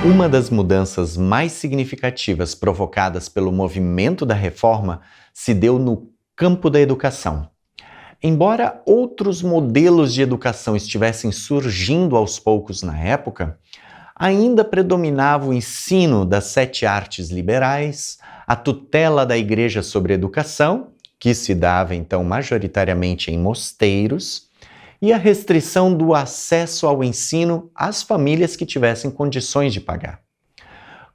Uma das mudanças mais significativas provocadas pelo movimento da reforma se deu no campo da educação. Embora outros modelos de educação estivessem surgindo aos poucos na época, ainda predominava o ensino das 7 artes liberais, a tutela da Igreja sobre a educação, que se dava então majoritariamente em mosteiros, e a restrição do acesso ao ensino às famílias que tivessem condições de pagar.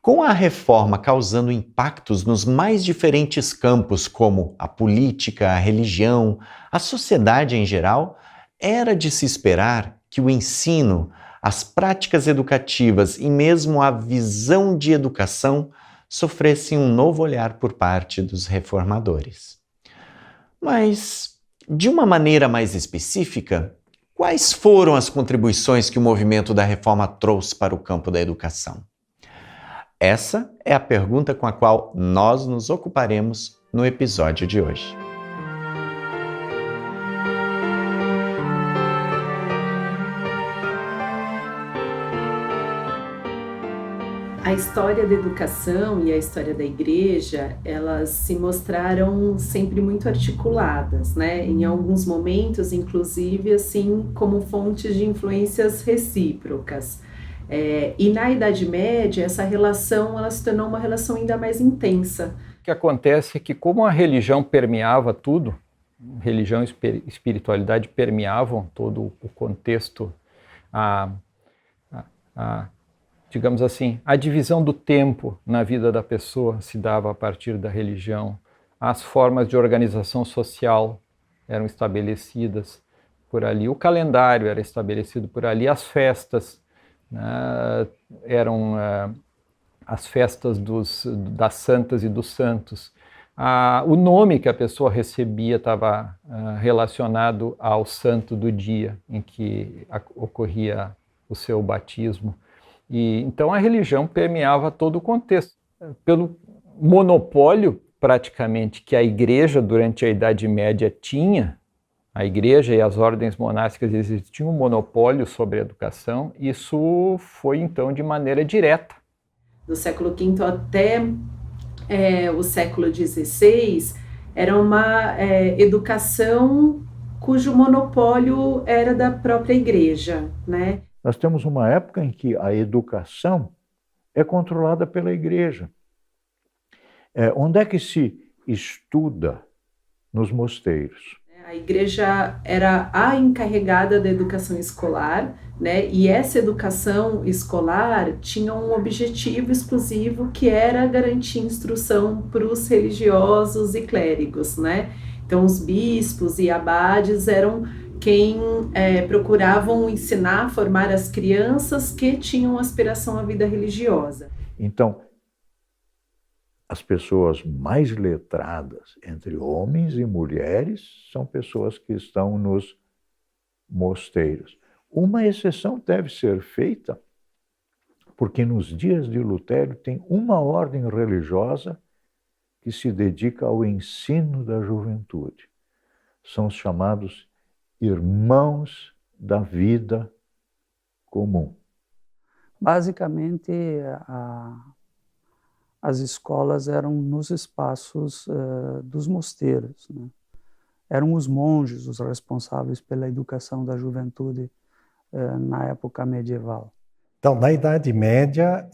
Com a reforma causando impactos nos mais diferentes campos, como a política, a religião, a sociedade em geral, era de se esperar que o ensino, as práticas educativas e mesmo a visão de educação sofressem um novo olhar por parte dos reformadores. Mas, de uma maneira mais específica, quais foram as contribuições que o movimento da reforma trouxe para o campo da educação? Essa é a pergunta com a qual nós nos ocuparemos no episódio de hoje. A história da educação e a história da igreja, elas se mostraram sempre muito articuladas, né? Em alguns momentos, inclusive, assim, como fontes de influências recíprocas. E na Idade Média, essa relação ela se tornou uma relação ainda mais intensa. O que acontece é que, como a religião permeava tudo, religião e espiritualidade permeavam todo o contexto, digamos assim, a divisão do tempo na vida da pessoa se dava a partir da religião, as formas de organização social eram estabelecidas por ali, o calendário era estabelecido por ali, as festas eram as festas das santas e dos santos. O nome que a pessoa recebia estava relacionado ao santo do dia em que ocorria o seu batismo. E então a religião permeava todo o contexto. Pelo monopólio, praticamente, que a igreja durante a Idade Média tinha, a igreja e as ordens monásticas existiam um monopólio sobre a educação, isso foi então de maneira direta. Do século V até o século XVI, era uma educação cujo monopólio era da própria igreja, né? Nós temos uma época em que a educação é controlada pela igreja. Onde é que se estuda? Nos mosteiros. A igreja era a encarregada da educação escolar, né? E essa educação escolar tinha um objetivo exclusivo, que era garantir instrução para os religiosos e clérigos, né? Então, os bispos e abades eram quem procuravam ensinar, formar as crianças que tinham aspiração à vida religiosa. Então, as pessoas mais letradas entre homens e mulheres são pessoas que estão nos mosteiros. Uma exceção deve ser feita, porque nos dias de Lutero tem uma ordem religiosa que se dedica ao ensino da juventude. São os chamados irmãos da vida comum. Basicamente, as escolas eram nos espaços dos mosteiros, né? Eram os monges os responsáveis pela educação da juventude na época medieval. Então, na Idade Média,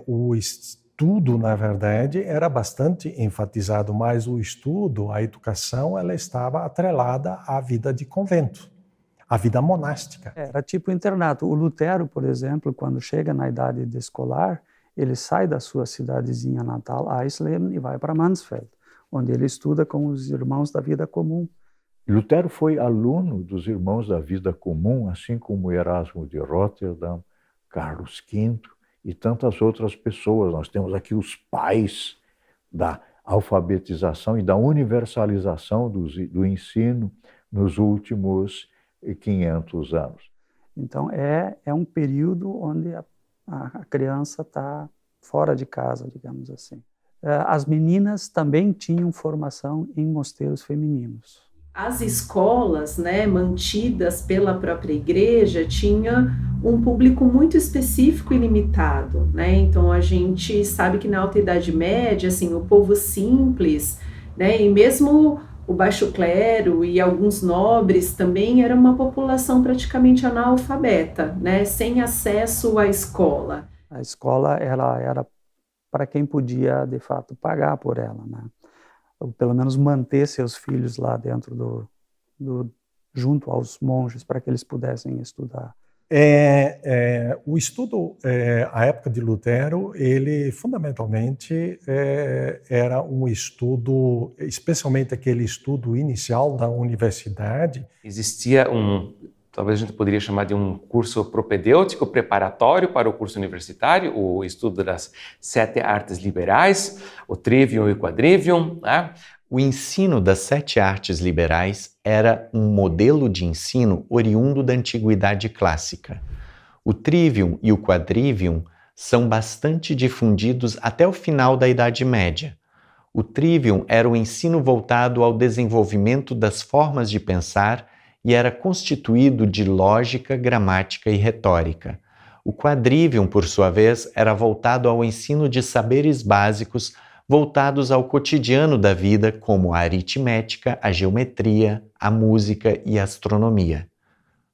o estudo, na verdade, era bastante enfatizado, mas o estudo, a educação, ela estava atrelada à vida de convento, à vida monástica. Era tipo internato. O Lutero, por exemplo, quando chega na idade de escolar, ele sai da sua cidadezinha natal, Eisleben, e vai para Mansfeld, onde ele estuda com os irmãos da vida comum. Lutero foi aluno dos irmãos da vida comum, assim como Erasmo de Rotterdam, Carlos V e tantas outras pessoas. Nós temos aqui os pais da alfabetização e da universalização do ensino nos últimos 500 anos. Então, é um período onde a criança está fora de casa, digamos assim. As meninas também tinham formação em mosteiros femininos. As escolas, né, mantidas pela própria igreja, tinha um público muito específico e limitado, né? Então a gente sabe que na Alta Idade Média, assim, o povo simples, né, e mesmo o baixo clero e alguns nobres também era uma população praticamente analfabeta, né, sem acesso à escola. A escola ela era para quem podia, de fato, pagar por ela, né? Ou pelo menos manter seus filhos lá dentro junto aos monges, para que eles pudessem estudar. O estudo, a época de Lutero, ele fundamentalmente era um estudo, especialmente aquele estudo inicial da universidade. Existia talvez a gente poderia chamar de um curso propedêutico preparatório para o curso universitário, o estudo das 7 artes liberais, o Trivium e o Quadrivium, né? O ensino das 7 artes liberais era um modelo de ensino oriundo da antiguidade clássica. O Trivium e o Quadrivium são bastante difundidos até o final da Idade Média. O Trivium era o ensino voltado ao desenvolvimento das formas de pensar e era constituído de lógica, gramática e retórica. O Quadrivium, por sua vez, era voltado ao ensino de saberes básicos voltados ao cotidiano da vida, como a aritmética, a geometria, a música e a astronomia.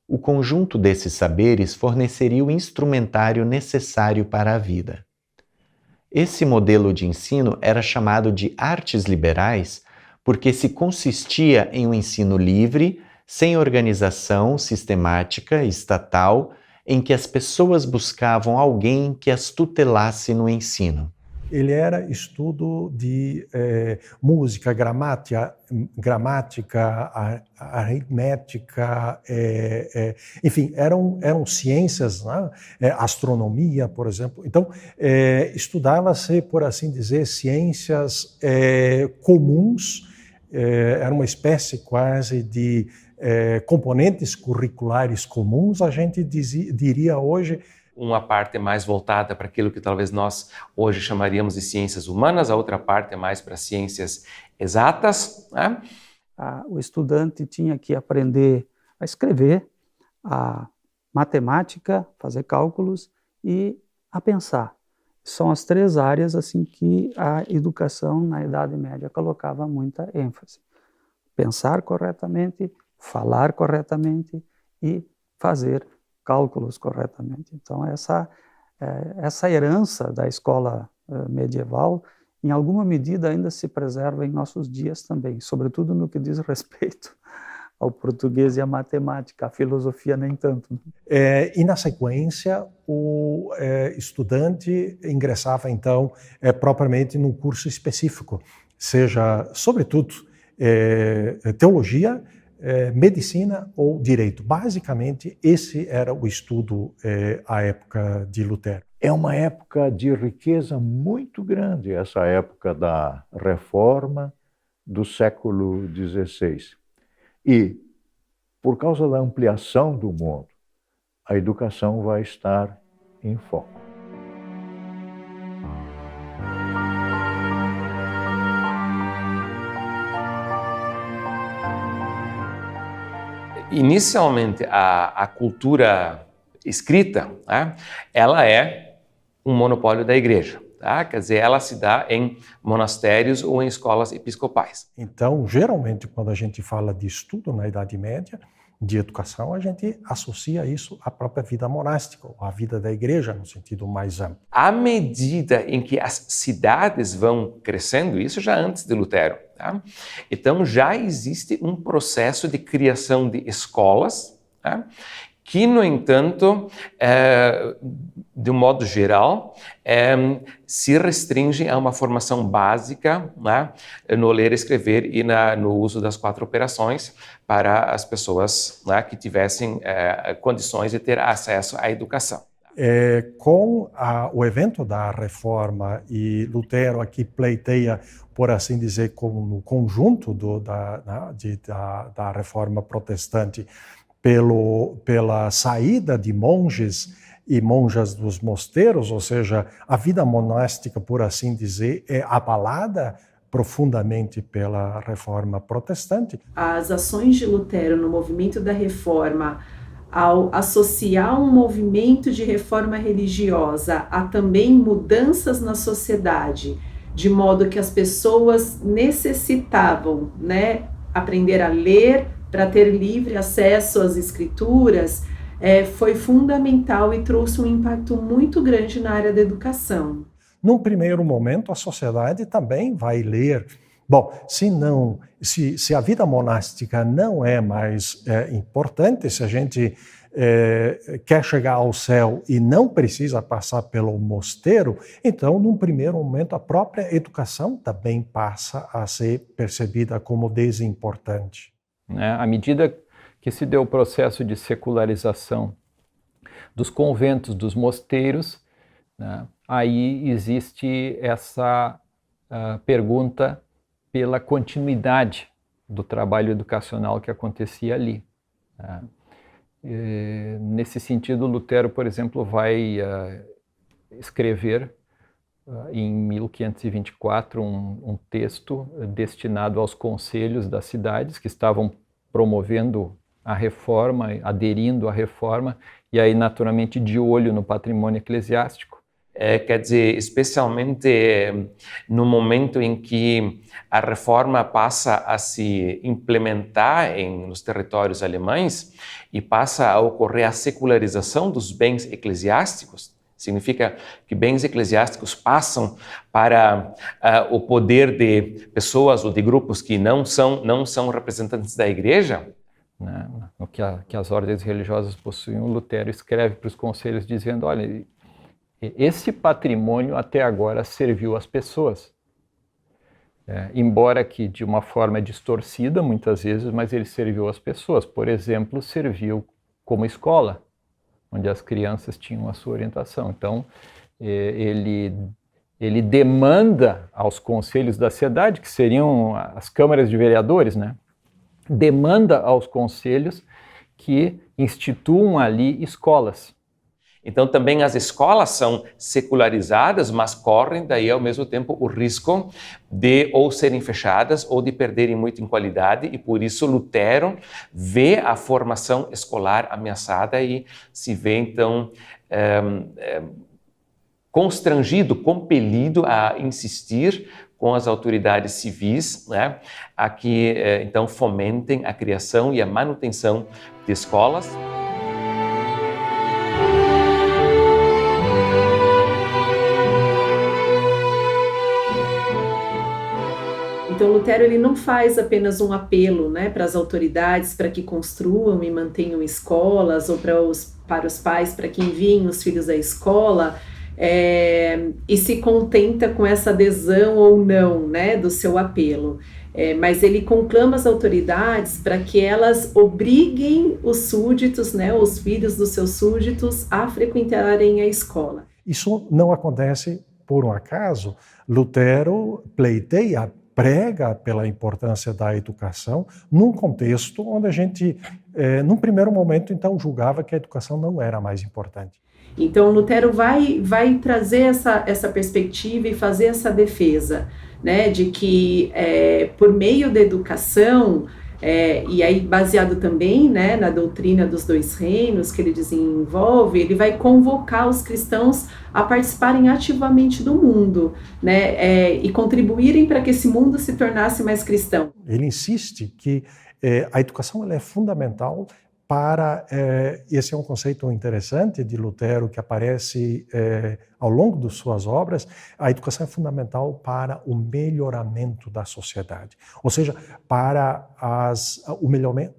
O conjunto desses saberes forneceria o instrumentário necessário para a vida. Esse modelo de ensino era chamado de artes liberais porque se consistia em um ensino livre, sem organização sistemática estatal, em que as pessoas buscavam alguém que as tutelasse no ensino. Ele era estudo de música, gramática, aritmética, enfim, eram ciências, né? Astronomia, por exemplo. Então, estudava-se, por assim dizer, ciências comuns, era uma espécie quase de componentes curriculares comuns, a gente diria hoje. Uma parte é mais voltada para aquilo que talvez nós hoje chamaríamos de ciências humanas, a outra parte é mais para ciências exatas, né? O estudante tinha que aprender a escrever, a matemática, fazer cálculos e a pensar. São as 3 áreas assim que a educação na Idade Média colocava muita ênfase. Pensar corretamente, falar corretamente e fazer cálculos corretamente. Então, essa herança da escola medieval, em alguma medida, ainda se preserva em nossos dias também, sobretudo no que diz respeito ao português e à matemática, a filosofia nem tanto. E, na sequência, o estudante ingressava, então, propriamente num curso específico, seja, sobretudo, teologia, medicina ou direito. Basicamente, esse era o estudo à época de Lutero. É uma época de riqueza muito grande, essa época da Reforma do século XVI. E, por causa da ampliação do mundo, a educação vai estar em foco. Inicialmente, a cultura escrita, né, ela é um monopólio da igreja. Tá? Quer dizer, ela se dá em monastérios ou em escolas episcopais. Então, geralmente, quando a gente fala de estudo na Idade Média, de educação, a gente associa isso à própria vida monástica, à vida da igreja, no sentido mais amplo. À medida em que as cidades vão crescendo, isso já antes de Lutero, tá? Então já existe um processo de criação de escolas, tá? Que, no entanto, de um modo geral, se restringe a uma formação básica, né, no ler e escrever e no uso das 4 operações para as pessoas, né, que tivessem condições de ter acesso à educação. Com o evento da Reforma, e Lutero aqui pleiteia, por assim dizer, como no conjunto da Reforma protestante, pela saída de monges e monjas dos mosteiros, ou seja, a vida monástica, por assim dizer, é abalada profundamente pela Reforma Protestante. As ações de Lutero no movimento da Reforma, ao associar um movimento de reforma religiosa a também mudanças na sociedade, de modo que as pessoas necessitavam, né, aprender a ler para ter livre acesso às escrituras, foi fundamental e trouxe um impacto muito grande na área da educação. Num primeiro momento, a sociedade também vai ler. Bom, se a vida monástica não é mais importante, se a gente quer chegar ao céu e não precisa passar pelo mosteiro, então, num primeiro momento, a própria educação também passa a ser percebida como desimportante. À medida que se deu o processo de secularização dos conventos, dos mosteiros, né, aí existe essa pergunta pela continuidade do trabalho educacional que acontecia ali. Né? Nesse sentido, Lutero, por exemplo, vai escrever em 1524 um texto destinado aos conselhos das cidades que estavam promovendo a reforma, aderindo à reforma, e aí naturalmente de olho no patrimônio eclesiástico. Quer dizer, especialmente no momento em que a reforma passa a se implementar nos territórios alemães e passa a ocorrer a secularização dos bens eclesiásticos, significa que bens eclesiásticos passam para o poder de pessoas ou de grupos que não são representantes da igreja. Né? O que as ordens religiosas possuíam, Lutero escreve para os conselhos dizendo, olha, esse patrimônio até agora serviu às pessoas, embora que de uma forma distorcida muitas vezes, mas ele serviu às pessoas. Por exemplo, serviu como escola, onde as crianças tinham a sua orientação. Então, ele demanda aos conselhos da cidade, que seriam as câmaras de vereadores, né? Demanda aos conselhos que instituam ali escolas. Então, também as escolas são secularizadas, mas correm daí, ao mesmo tempo, o risco de ou serem fechadas ou de perderem muito em qualidade, e por isso Lutero vê a formação escolar ameaçada e se vê, então, constrangido, compelido a insistir com as autoridades civis, né, a que, então, fomentem a criação e a manutenção de escolas. Então, Lutero ele não faz apenas um apelo, né, para as autoridades para que construam e mantenham escolas, ou para os pais para que enviem os filhos à escola, e se contenta com essa adesão ou não, né, do seu apelo. Mas ele conclama as autoridades para que elas obriguem os súditos, né, os filhos dos seus súditos, a frequentarem a escola. Isso não acontece por um acaso. Lutero prega pela importância da educação num contexto onde a gente, num primeiro momento, então, julgava que a educação não era mais importante. Então, Lutero vai trazer essa perspectiva e fazer essa defesa, né, de que por meio da educação, e aí baseado também, né, na doutrina dos dois reinos que ele desenvolve, ele vai convocar os cristãos a participarem ativamente do mundo, né, e contribuírem para que esse mundo se tornasse mais cristão. Ele insiste que a educação ela é fundamental para, esse é um conceito interessante de Lutero que aparece ao longo de suas obras, a educação é fundamental para o melhoramento da sociedade, ou seja, para o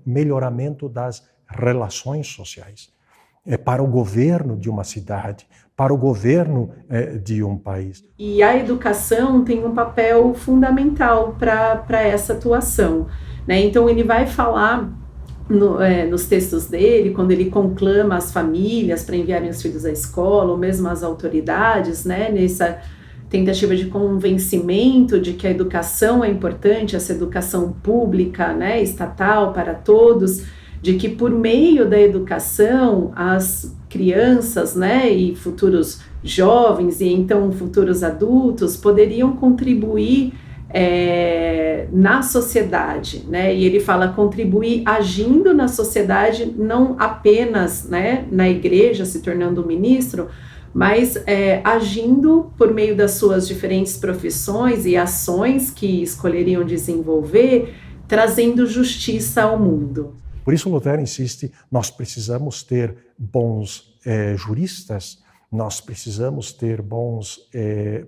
melhoramento das relações sociais, para o governo de uma cidade, para o governo de um país. E a educação tem um papel fundamental para essa atuação, né? Então ele vai falar nos textos dele, quando ele conclama as famílias para enviarem os filhos à escola, ou mesmo as autoridades, né, nessa tentativa de convencimento de que a educação é importante, essa educação pública, né, estatal para todos, de que por meio da educação as crianças, né, e futuros jovens e então futuros adultos poderiam contribuir na sociedade, né? E ele fala contribuir agindo na sociedade, não apenas, né, na igreja, se tornando um ministro, mas agindo por meio das suas diferentes profissões e ações que escolheriam desenvolver, trazendo justiça ao mundo. Por isso Lutero insiste, nós precisamos ter bons juristas, nós precisamos ter bons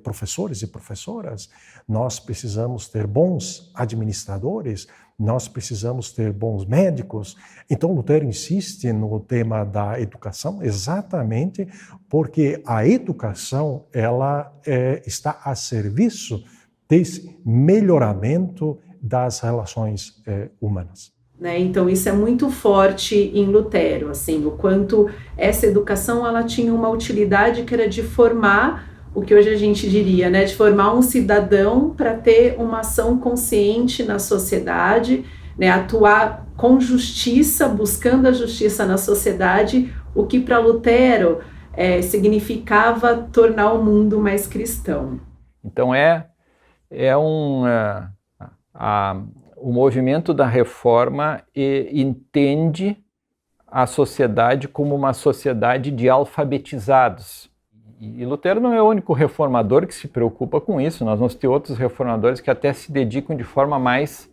professores e professoras, nós precisamos ter bons administradores, nós precisamos ter bons médicos. Então Lutero insiste no tema da educação exatamente porque a educação ela está a serviço desse melhoramento das relações humanas. Né? Então isso é muito forte em Lutero, assim, o quanto essa educação ela tinha uma utilidade que era de formar o que hoje a gente diria, né, de formar um cidadão para ter uma ação consciente na sociedade, né, atuar com justiça, buscando a justiça na sociedade, o que para Lutero significava tornar o mundo mais cristão. Então o movimento da Reforma entende a sociedade como uma sociedade de alfabetizados. E Lutero não é o único reformador que se preocupa com isso. Nós vamos ter outros reformadores que até se dedicam de forma mais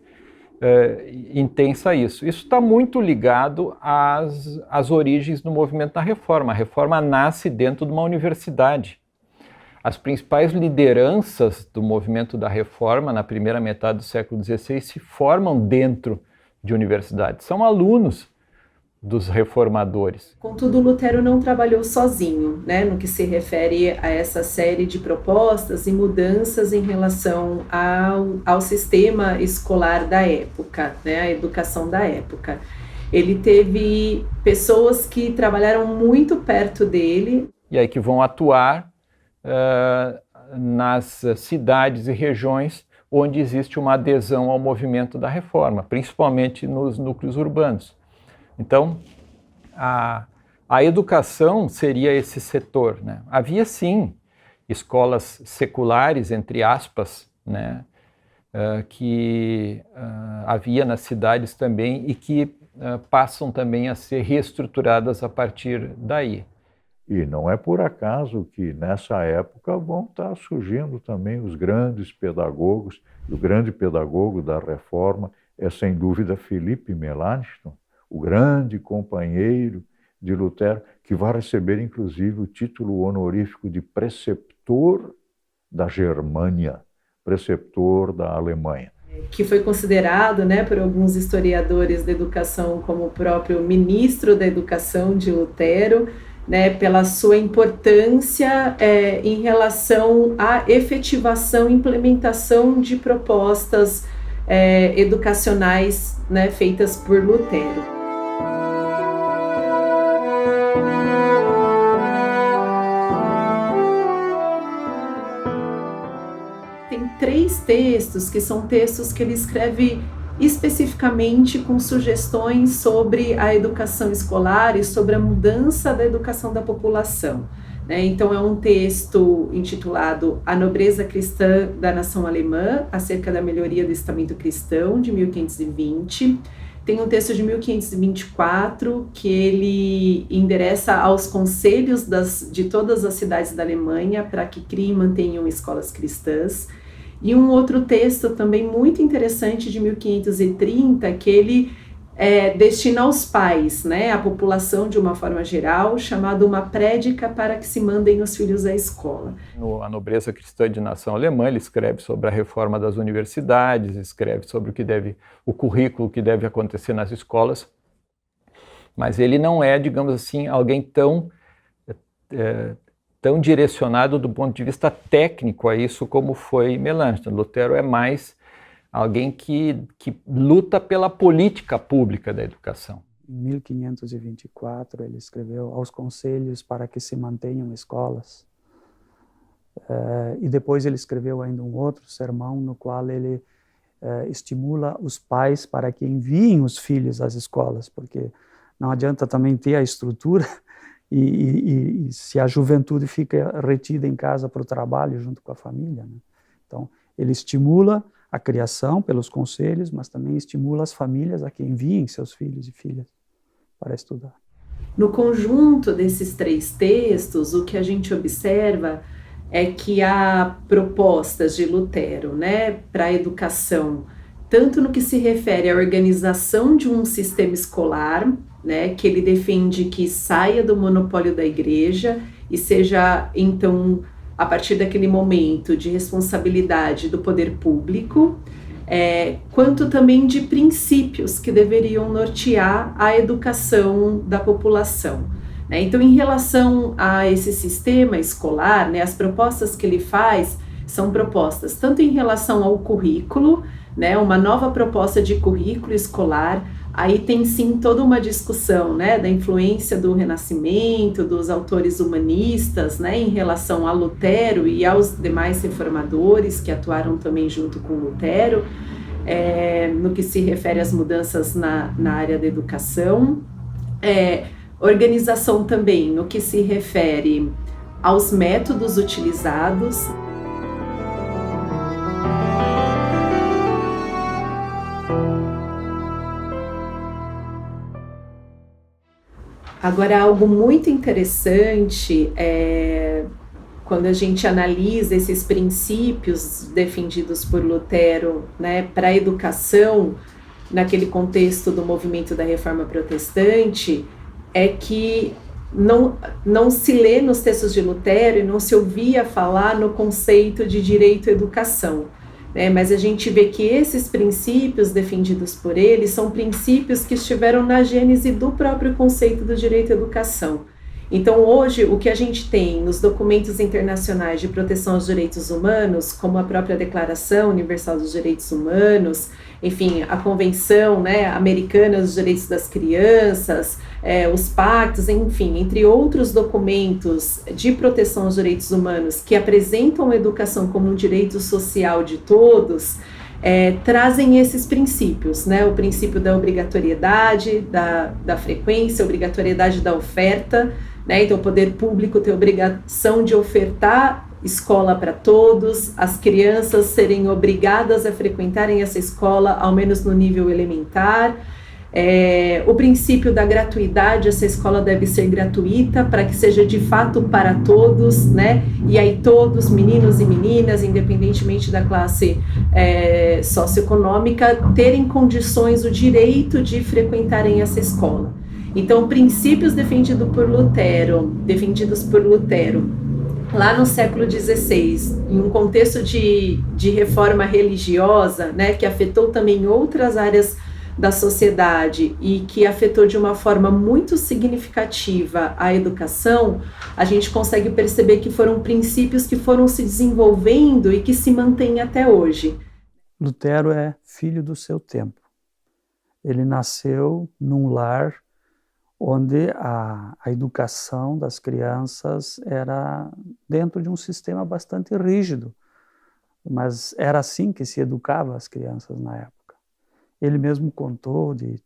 intensa a isso. Isso está muito ligado às origens do movimento da Reforma. A Reforma nasce dentro de uma universidade. As principais lideranças do movimento da Reforma, na primeira metade do século XVI, se formam dentro de universidades. São alunos dos reformadores. Contudo, Lutero não trabalhou sozinho, né, no que se refere a essa série de propostas e mudanças em relação ao sistema escolar da época, né, a educação da época. Ele teve pessoas que trabalharam muito perto dele. E aí que vão atuar nas cidades e regiões onde existe uma adesão ao movimento da Reforma, principalmente nos núcleos urbanos. Então, a educação seria esse setor, né? Havia, sim, escolas seculares, entre aspas, né, que havia nas cidades também e que passam também a ser reestruturadas a partir daí. E não é por acaso que nessa época vão estar surgindo também os grandes pedagogos. O grande pedagogo da Reforma é, sem dúvida, Felipe Melanchthon, o grande companheiro de Lutero, que vai receber, inclusive, o título honorífico de preceptor da Germânia, preceptor da Alemanha. Que foi considerado, né, por alguns historiadores da educação como o próprio ministro da educação de Lutero, né, pela sua importância em relação à efetivação e implementação de propostas educacionais, né, feitas por Lutero. Tem 3 textos que são textos que ele escreve especificamente com sugestões sobre a educação escolar e sobre a mudança da educação da população. Né? Então é um texto intitulado A Nobreza Cristã da Nação Alemã, acerca da melhoria do estamento cristão, de 1520. Tem um texto de 1524 que ele endereça aos conselhos de todas as cidades da Alemanha para que criem e mantenham escolas cristãs. E um outro texto também muito interessante de 1530 que ele destina aos pais, né, à população de uma forma geral, chamado Uma Prédica para que se mandem os filhos à escola. A Nobreza Cristã de Nação Alemã, ele escreve sobre a reforma das universidades, escreve sobre o currículo que deve acontecer nas escolas, mas ele não é, digamos assim, alguém tão direcionado do ponto de vista técnico a isso como foi Melanchthon. Lutero é mais alguém que luta pela política pública da educação. Em 1524 ele escreveu aos conselhos para que se mantenham escolas. E depois ele escreveu ainda um outro sermão no qual ele estimula os pais para que enviem os filhos às escolas, porque não adianta também ter a estrutura e se a juventude fica retida em casa para o trabalho junto com a família, né? Então, ele estimula a criação pelos conselhos, mas também estimula as famílias a que enviem seus filhos e filhas para estudar. No conjunto desses 3 textos, o que a gente observa é que há propostas de Lutero, né, para a educação, tanto no que se refere à organização de um sistema escolar, né, que ele defende que saia do monopólio da igreja e seja, então, a partir daquele momento de responsabilidade do poder público, quanto também de princípios que deveriam nortear a educação da população. Né? Então, em relação a esse sistema escolar, né, as propostas que ele faz são propostas tanto em relação ao currículo, né, uma nova proposta de currículo escolar. Aí tem sim toda uma discussão, né, da influência do Renascimento, dos autores humanistas, né, em relação a Lutero e aos demais reformadores que atuaram também junto com Lutero, no que se refere às mudanças na área da educação. Organização também no que se refere aos métodos utilizados. Agora, algo muito interessante quando a gente analisa esses princípios defendidos por Lutero, né, para a educação, naquele contexto do movimento da Reforma Protestante, é que não se lê nos textos de Lutero e não se ouvia falar no conceito de direito à educação. Mas a gente vê que esses princípios defendidos por ele são princípios que estiveram na gênese do próprio conceito do direito à educação. Então, hoje, o que a gente tem nos documentos internacionais de proteção aos direitos humanos, como a própria Declaração Universal dos Direitos Humanos, enfim, a Convenção, né, Americana dos Direitos das Crianças, os pactos, enfim, entre outros documentos de proteção aos direitos humanos que apresentam a educação como um direito social de todos, trazem esses princípios, né, o princípio da obrigatoriedade, da frequência, a obrigatoriedade da oferta, né, então o poder público tem a obrigação de ofertar escola para todos, as crianças serem obrigadas a frequentarem essa escola, ao menos no nível elementar. O princípio da gratuidade, essa escola deve ser gratuita para que seja de fato para todos, né? E aí todos, meninos e meninas, independentemente da classe socioeconômica, terem condições, o direito de frequentarem essa escola. Então, princípios defendidos por Lutero, lá no século XVI, em um contexto de reforma religiosa, né, que afetou também outras áreas da sociedade e que afetou de uma forma muito significativa a educação, a gente consegue perceber que foram princípios que foram se desenvolvendo e que se mantêm até hoje. Lutero é filho do seu tempo. Ele nasceu num lar onde a educação das crianças era dentro de um sistema bastante rígido, mas era assim que se educava as crianças na época. Ele mesmo contou de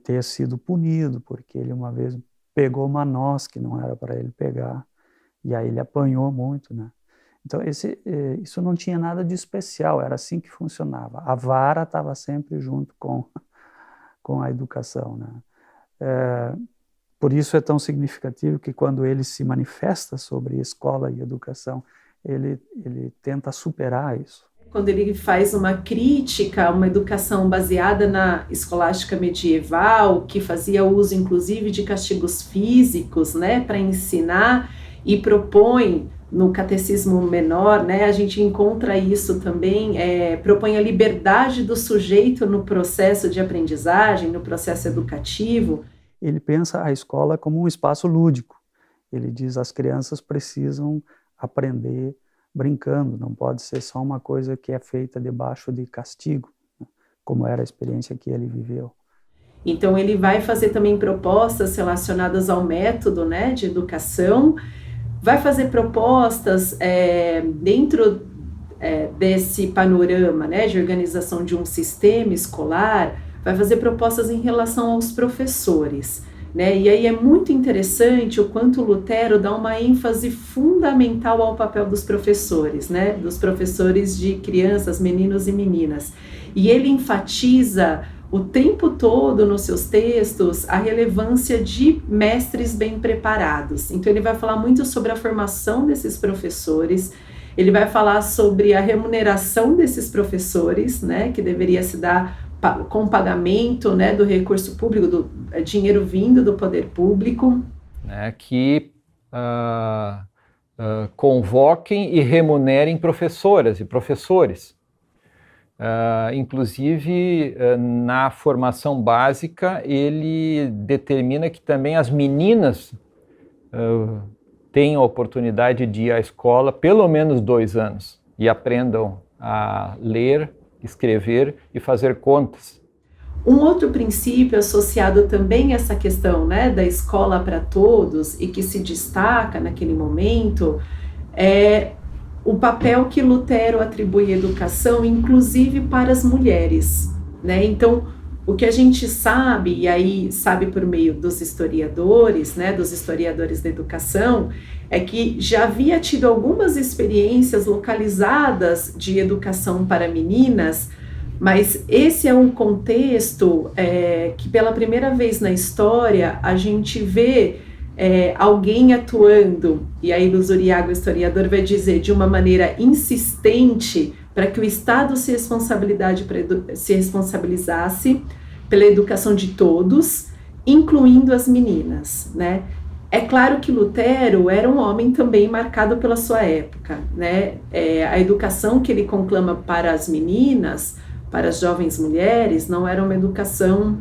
ter sido punido, porque ele uma vez pegou uma noz que não era para ele pegar, e aí ele apanhou muito, né? Então isso não tinha nada de especial, era assim que funcionava. A vara estava sempre junto com a educação, né? Por isso é tão significativo que quando ele se manifesta sobre escola e educação, ele tenta superar isso. Quando ele faz uma crítica a uma educação baseada na escolástica medieval, que fazia uso inclusive de castigos físicos, né, para ensinar, e propõe no Catecismo Menor, né, a gente encontra isso também, propõe a liberdade do sujeito no processo de aprendizagem, no processo educativo. Ele pensa a escola como um espaço lúdico. Ele diz que as crianças precisam aprender brincando, não pode ser só uma coisa que é feita debaixo de castigo, né, como era a experiência que ele viveu. Então ele vai fazer também propostas relacionadas ao método, né, de educação, vai fazer propostas dentro desse panorama, né, de organização de um sistema escolar, vai fazer propostas em relação aos professores, né? E aí é muito interessante o quanto Lutero dá uma ênfase fundamental ao papel dos professores, né? Dos professores de crianças, meninos e meninas. E ele enfatiza o tempo todo nos seus textos a relevância de mestres bem preparados. Então ele vai falar muito sobre a formação desses professores, ele vai falar sobre a remuneração desses professores, né? Que deveria se dar com pagamento, né, do recurso público, do dinheiro vindo do poder público. Que convoquem e remunerem professoras e professores. Inclusive, na formação básica, ele determina que também as meninas tenham a oportunidade de ir à escola pelo menos 2 anos e aprendam a ler, escrever e fazer contas. Um outro princípio associado também a essa questão, né, da escola para todos e que se destaca naquele momento é o papel que Lutero atribui à educação, inclusive para as mulheres, né? Então, o que a gente sabe, e aí sabe por meio dos historiadores, né, dos historiadores da educação, é que já havia tido algumas experiências localizadas de educação para meninas, mas esse é um contexto que pela primeira vez na história a gente vê alguém atuando, e aí Luz Uriaga, o historiador, vai dizer de uma maneira insistente para que o Estado se responsabilizasse pela educação de todos, incluindo as meninas, né? É claro que Lutero era um homem também marcado pela sua época, né? A educação que ele conclama para as meninas, para as jovens mulheres, não era uma educação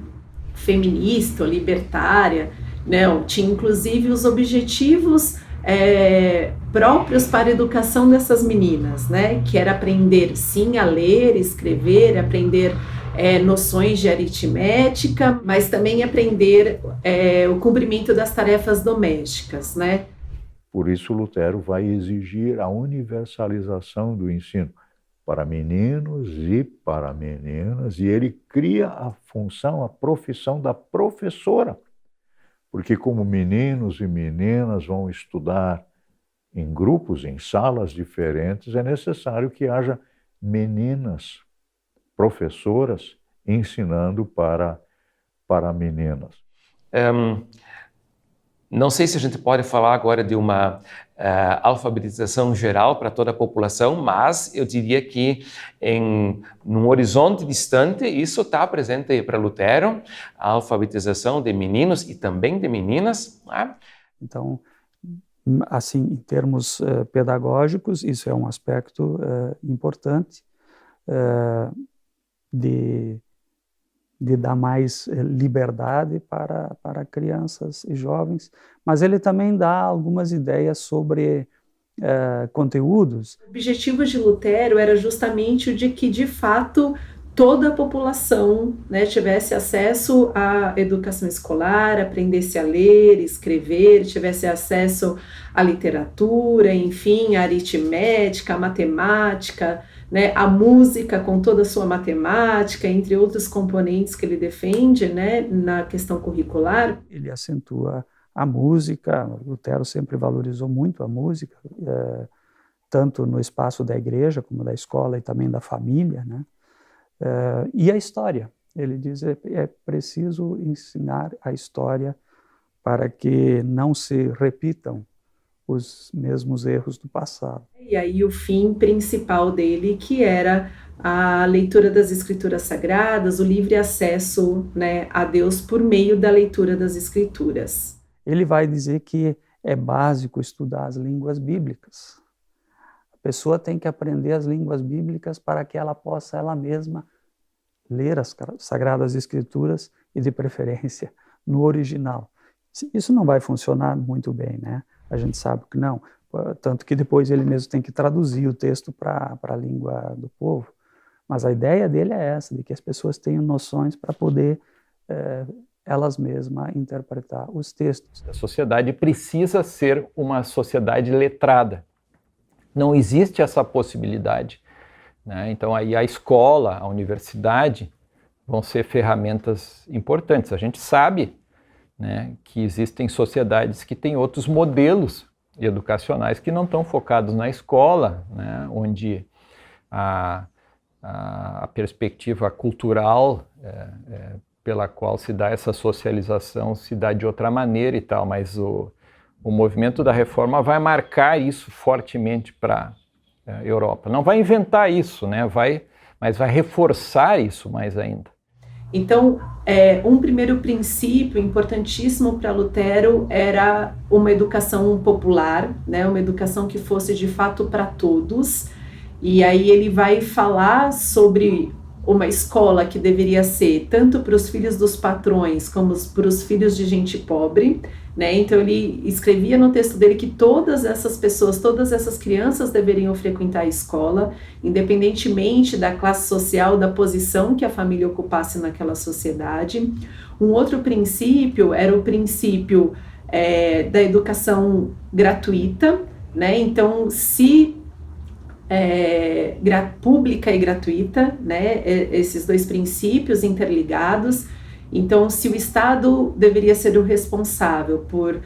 feminista ou libertária, não, tinha inclusive os objetivos próprios para a educação dessas meninas, né? Que era aprender, sim, a ler, escrever, aprender noções de aritmética, mas também aprender o cumprimento das tarefas domésticas, né? Por isso Lutero vai exigir a universalização do ensino para meninos e para meninas, e ele cria a função, a profissão da professora, porque como meninos e meninas vão estudar em grupos, em salas diferentes, é necessário que haja meninas professoras ensinando para meninas. Não sei se a gente pode falar agora de uma alfabetização geral para toda a população, mas eu diria que num horizonte distante isso está presente para Lutero, a alfabetização de meninos e também de meninas. Então, assim, em termos pedagógicos, isso é um aspecto importante de dar mais liberdade para crianças e jovens, mas ele também dá algumas ideias sobre conteúdos. O objetivo de Lutero era justamente o de que, de fato, toda a população, né, tivesse acesso à educação escolar, aprendesse a ler, escrever, tivesse acesso à literatura, enfim, à aritmética, à matemática, né, a música com toda a sua matemática, entre outros componentes que ele defende, né, na questão curricular. Ele acentua a música, Lutero sempre valorizou muito a música, tanto no espaço da igreja, como da escola e também da família, né, e a história. Ele diz que é preciso ensinar a história para que não se repitam os mesmos erros do passado. E aí o fim principal dele, que era a leitura das Escrituras Sagradas, o livre acesso, né, a Deus por meio da leitura das Escrituras. Ele vai dizer que é básico estudar as línguas bíblicas. A pessoa tem que aprender as línguas bíblicas para que ela possa ela mesma ler as Sagradas Escrituras e, de preferência, no original. Isso não vai funcionar muito bem, né? A gente sabe que não, tanto que depois ele mesmo tem que traduzir o texto para a língua do povo. Mas a ideia dele é essa, de que as pessoas tenham noções para poder elas mesmas interpretar os textos. A sociedade precisa ser uma sociedade letrada. Não existe essa possibilidade, né? Então aí a escola, a universidade vão ser ferramentas importantes. A gente sabe né, que existem sociedades que têm outros modelos educacionais que não estão focados na escola, né, onde a perspectiva cultural pela qual se dá essa socialização se dá de outra maneira e tal, mas o movimento da reforma vai marcar isso fortemente para a Europa. Não vai inventar isso, né, mas vai reforçar isso mais ainda. Então, um primeiro princípio importantíssimo para Lutero era uma educação popular, né, uma educação que fosse de fato para todos. E aí ele vai falar sobre uma escola que deveria ser tanto para os filhos dos patrões como para os filhos de gente pobre, né? Então ele escrevia no texto dele que todas essas pessoas, todas essas crianças deveriam frequentar a escola, independentemente da classe social, da posição que a família ocupasse naquela sociedade. Um outro princípio era o princípio da educação gratuita, né? Então, se pública e gratuita, né? Esses dois princípios interligados. Então, se o Estado deveria ser o responsável por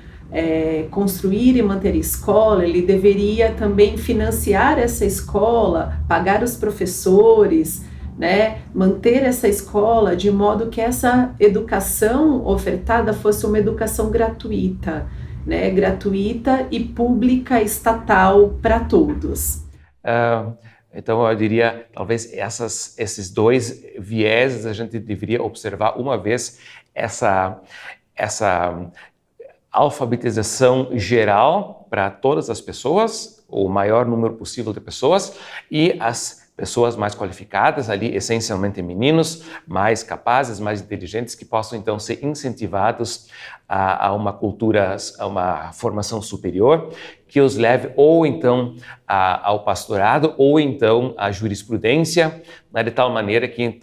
construir e manter a escola, ele deveria também financiar essa escola, pagar os professores, né? Manter essa escola de modo que essa educação ofertada fosse uma educação gratuita, né? Gratuita e pública, estatal para todos. Então, eu diria, talvez esses dois vieses a gente deveria observar. Uma vez, essa alfabetização geral para todas as pessoas, o maior número possível de pessoas, e as pessoas mais qualificadas, ali essencialmente meninos, mais capazes, mais inteligentes, que possam então ser incentivados a uma cultura, a uma formação superior, que os leve ou então ao pastorado ou então à jurisprudência, de tal maneira que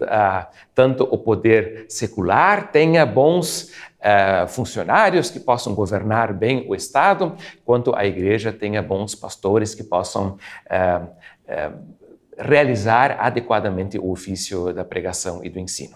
tanto o poder secular tenha bons funcionários que possam governar bem o Estado, quanto a igreja tenha bons pastores que possam realizar adequadamente o ofício da pregação e do ensino.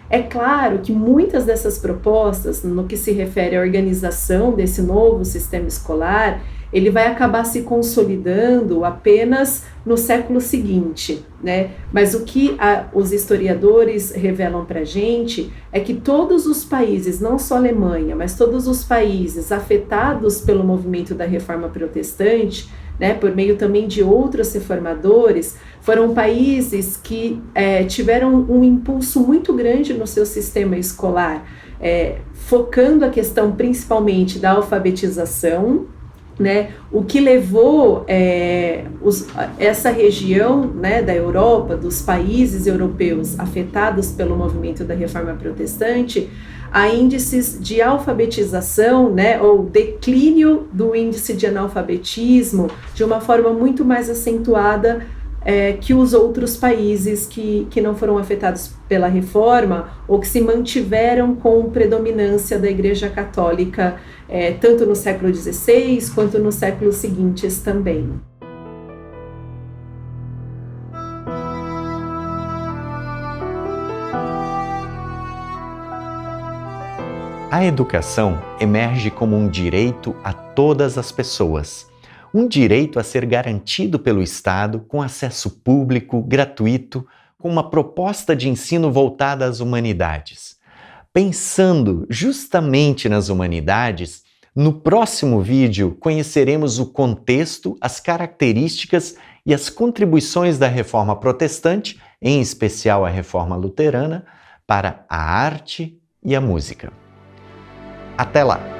É claro que muitas dessas propostas, no que se refere à organização desse novo sistema escolar, ele vai acabar se consolidando apenas no século seguinte, né? Mas o que os historiadores revelam para a gente é que todos os países, não só a Alemanha, mas todos os países afetados pelo movimento da Reforma Protestante, né, por meio também de outros reformadores, foram países que tiveram um impulso muito grande no seu sistema escolar, focando a questão principalmente da alfabetização, né, o que levou essa região, né, da Europa, dos países europeus afetados pelo movimento da Reforma Protestante, a índices de alfabetização, né, ou declínio do índice de analfabetismo de uma forma muito mais acentuada que os outros países que não foram afetados pela reforma ou que se mantiveram com predominância da Igreja Católica, tanto no século XVI quanto nos séculos seguintes também. A educação emerge como um direito a todas as pessoas. Um direito a ser garantido pelo Estado com acesso público, gratuito, com uma proposta de ensino voltada às humanidades. Pensando justamente nas humanidades, no próximo vídeo conheceremos o contexto, as características e as contribuições da Reforma Protestante, em especial a Reforma Luterana, para a arte e a música. Até lá!